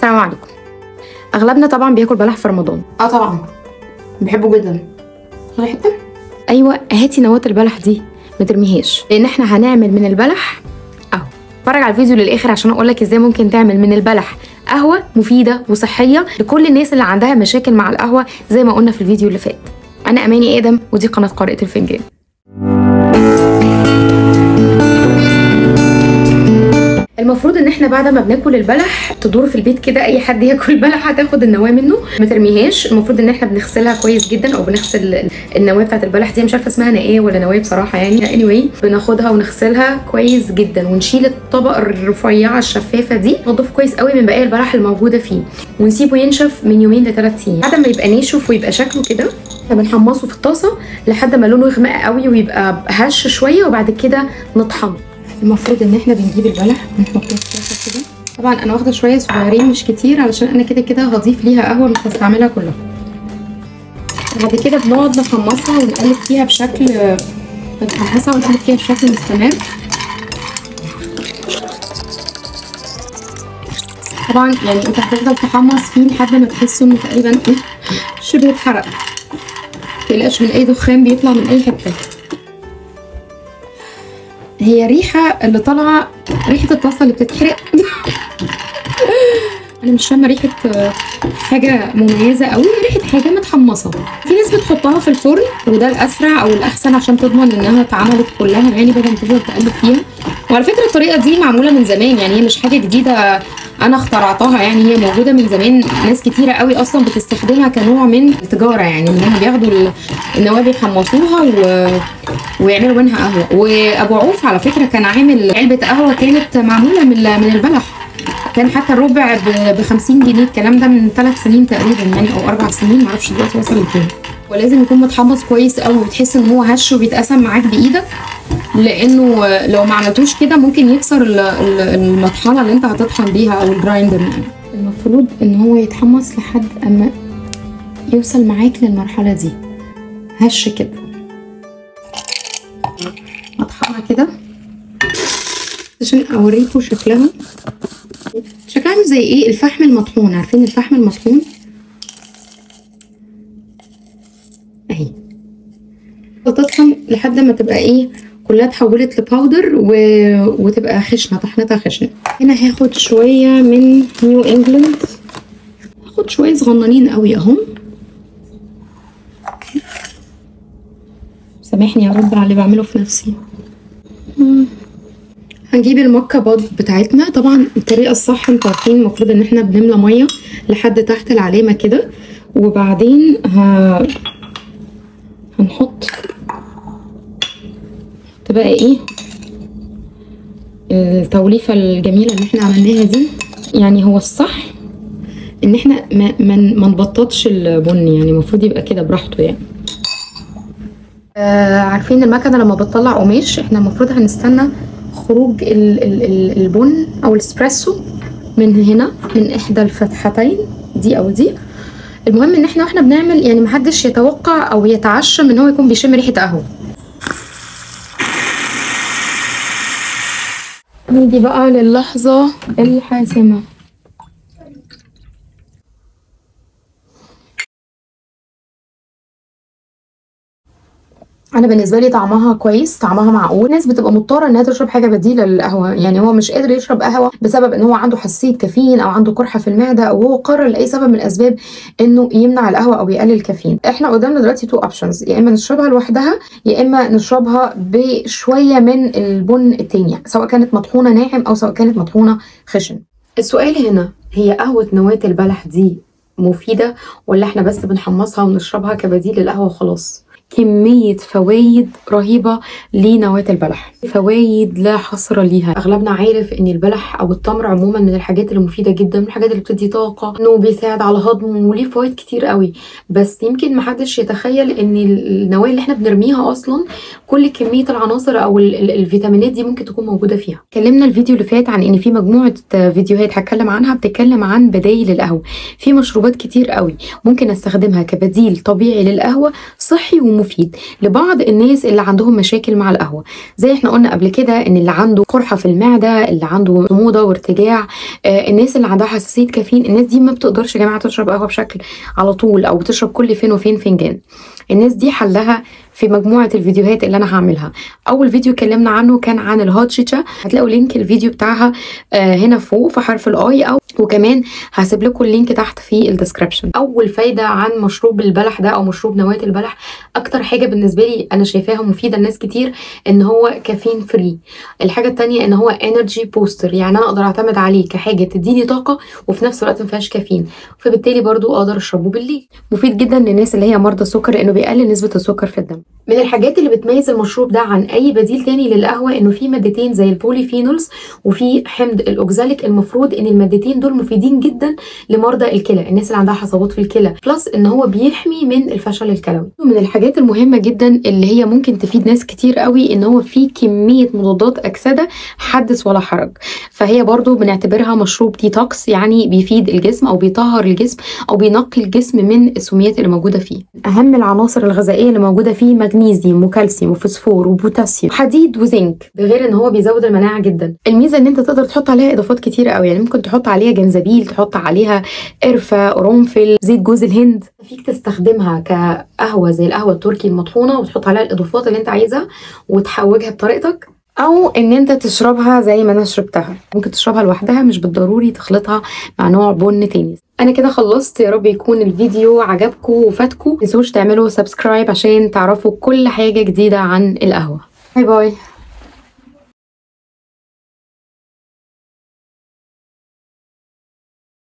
السلام عليكم. اغلبنا طبعا بياكل بلح في رمضان. طبعا بحبه جدا. خلي حته. ايوه، هاتي نواه البلح دي ما ترميهاش، لان احنا هنعمل من البلح قهوه. اتفرج على الفيديو للاخر عشان اقول لك ازاي ممكن تعمل من البلح قهوه مفيده وصحيه لكل الناس اللي عندها مشاكل مع القهوه زي ما قلنا في الفيديو اللي فات. انا اماني ادم ودي قناه قارئة الفنجان. المفروض ان احنا بعد ما بناكل البلح تدور في البيت كده، اي حد ياكل بلح هتاخد النواه منه ما ترميهاش. المفروض ان احنا بنغسلها كويس جدا، او بنغسل النواه بتاعت البلح دي، مش عارفه اسمها نقايه ولا نواه بصراحه يعني. anyway بناخدها ونغسلها كويس جدا ونشيل الطبقه الرفيعه الشفافه دي، ننضفه كويس قوي من بقايا البلح الموجوده فيه، ونسيبه ينشف من 2 ل 3 ايام. بعد ما يبقى ناشف ويبقى شكله كده بنحمصه في الطاسه لحد ما لونه يغمق قوي ويبقى هش شويه، وبعد كده نطحنه. المفروض ان احنا بنجيب البلح ونحطه في الطاسه كده. طبعا انا واخده شويه صغيرين مش كتير، علشان انا كده كده هضيف ليها قهوه مش هستعملها كلها. بعد كده بنقعد نحمصها ونقلب فيها بشكل مستمر. طبعا يعني انت هتفضل تحمص فيه لحد ما تحس انه تقريبا شبه اتحرق. متقلقش من اي دخان بيطلع من اي حته. هي ريحه اللي طالعه ريحه الطاسه اللي بتتحرق. انا مش فاهمه ريحه حاجه مميزه قوي، ريحه حاجه متحمصه. في ناس بتحطها في الفرن وده الاسرع او الاحسن عشان تضمن انها اتعملت كلها يعني، بدل ما تفضل تقلب فيها. وعلى فكره الطريقه دي معموله من زمان يعني، هي مش حاجه جديده انا اخترعتها يعني، هي موجوده من زمان. ناس كتيره قوي اصلا بتستخدمها كنوع من التجاره يعني، ان هم بياخدوا النواه بيحمصوها ويعملوا منها قهوه. وابو عوف على فكره كان عامل علبه قهوه كانت معموله من البلح، كان حتى الربع ب 50 جنيه. الكلام ده من 3 سنين تقريبا يعني، او 4 سنين، معرفش دلوقتي وصل لكام. ولازم يكون متحمص كويس قوي وتحس ان هو هش وبيتقسم معاك بايدك، لانه لو ما عملتوش كده ممكن يكسر المطحنه اللي انت هتطحن بيها او الجرايندر يعني. المفروض ان هو يتحمص لحد اما يوصل معاك للمرحله دي، هش كده، مطحنه كده عشان اوريكم شكلها. شكلها عامل زي ايه؟ الفحم المطحون. عارفين الفحم المطحون؟ اهي تطحن لحد ما تبقى ايه، كلها اتحولت لباودر وتبقى خشنه، طحنتها خشنه. هنا هاخد شويه من نيو انجلاند، هاخد شويه صغننين قوي اهم. سامحني يا رب على اللي بعمله في نفسي. هنجيب المكة باد بتاعتنا. طبعا الطريقه الصح انتوا عارفين المفروض ان احنا بنملى ميه لحد تحت العلامه كده، وبعدين هنحط تبقى ايه التوليفه الجميله اللي احنا عملناها دي. يعني هو الصح ان احنا ما نبططش البن يعني، المفروض يبقى كده براحته يعني. عارفين المكنه لما بتطلع قماش، احنا المفروض هنستنى خروج البن او الاسبريسو من هنا، من احدى الفتحتين دي او دي. المهم ان احنا واحنا بنعمل يعني محدش يتوقع او يتعشم ان هو يكون بيشم ريحه قهوه. نيجي بقى للحظه الحاسمه. انا بالنسبه لي طعمها كويس، طعمها معقول. الناس بتبقى مضطره انها تشرب حاجه بديله للقهوه يعني، هو مش قادر يشرب قهوه بسبب ان هو عنده حساسيه كافيين او عنده قرحه في المعده، او هو قرر لاي سبب من الاسباب انه يمنع القهوه او يقلل الكافيين. احنا قدامنا دلوقتي 2 اوبشنز، يا اما نشربها لوحدها يا اما نشربها بشويه من البن التاني، سواء كانت مطحونه ناعم او سواء كانت مطحونه خشن. السؤال هنا، هي قهوه نواه البلح دي مفيده ولا احنا بس بنحمصها ونشربها كبديل للقهوه وخلاص؟ كمية فوايد رهيبة لنواة البلح، فوايد لا حصر ليها. اغلبنا عارف ان البلح او التمر عموما من الحاجات المفيدة جدا، من الحاجات اللي بتدي طاقة، انه بيساعد على هضم وليه فوائد كتير قوي. بس يمكن محدش يتخيل ان النواة اللي احنا بنرميها اصلا كل كمية العناصر او الفيتامينات دي ممكن تكون موجودة فيها. اتكلمنا الفيديو اللي فات عن ان في مجموعة فيديوهات هتكلم عنها بتتكلم عن بدايل القهوة. في مشروبات كتير قوي ممكن استخدمها كبديل طبيعي للقهوة، صحي مفيد لبعض الناس اللي عندهم مشاكل مع القهوه. زي احنا قلنا قبل كده ان اللي عنده قرحه في المعده، اللي عنده حموضه وارتجاع، الناس اللي عندها حساسيه كافيين، الناس دي ما بتقدرش يا جماعه تشرب قهوه بشكل على طول او بتشرب كل فين وفين فنجان. الناس دي حلها في مجموعه الفيديوهات اللي انا هعملها. اول فيديو اتكلمنا عنه كان عن الهوت شيتشا، هتلاقوا لينك الفيديو بتاعها هنا فوق في حرف الاي، او وكمان هسيب لكم اللينك تحت في الديسكربشن. اول فايده عن مشروب البلح ده او مشروب نواه البلح، اكتر حاجه بالنسبه لي انا شايفاها مفيده لناس كتير ان هو كافيين فري. الحاجه الثانيه ان هو انرجي بوستر، يعني انا اقدر اعتمد عليه كحاجه تديني طاقه وفي نفس الوقت ما فيهاش كافيين، فبالتالي برضو اقدر اشربه بالليل. مفيد جدا للناس اللي هي مرضى السكر لانه بيقلل نسبه السكر في الدم. من الحاجات اللي بتميز المشروب ده عن اي بديل تاني للقهوه انه فيه مادتين زي البوليفينولز وفي حمض الاوكزاليك. المفروض ان المادتين دول مفيدين جدا لمرضى الكلى، الناس اللي عندها حصوات في الكلى، بلس ان هو بيحمي من الفشل الكلوي. ومن الحاجات المهمه جدا اللي هي ممكن تفيد ناس كتير قوي ان هو فيه كميه مضادات اكسده حدث ولا حرج، فهي برضو بنعتبرها مشروب ديتوكس، يعني بيفيد الجسم او بيطهر الجسم او بينقي الجسم من السميات اللي موجوده فيه. اهم العناصر الغذائيه اللي موجوده فيه مغنيسيوم وكالسيوم وفوسفور وبوتاسيوم وحديد وزنك، ده غير ان هو بيزود المناعه جدا. الميزه ان انت تقدر تحط عليها اضافات كتيره قوي، يعني ممكن تحط عليها جنزبيل، تحط عليها قرفه، قرنفل، زيت جوز الهند. فيك تستخدمها كقهوه زي القهوه التركي المطحونه وتحط عليها الاضافات اللي انت عايزها وتحوجها بطريقتك، او ان انت تشربها زي ما انا شربتها. ممكن تشربها لوحدها، مش بالضروري تخلطها مع نوع بن تاني. انا كده خلصت، يا رب يكون الفيديو عجبكم وفاتكم. متنسوش تعملوا سبسكرايب عشان تعرفوا كل حاجه جديده عن القهوه. باي باي.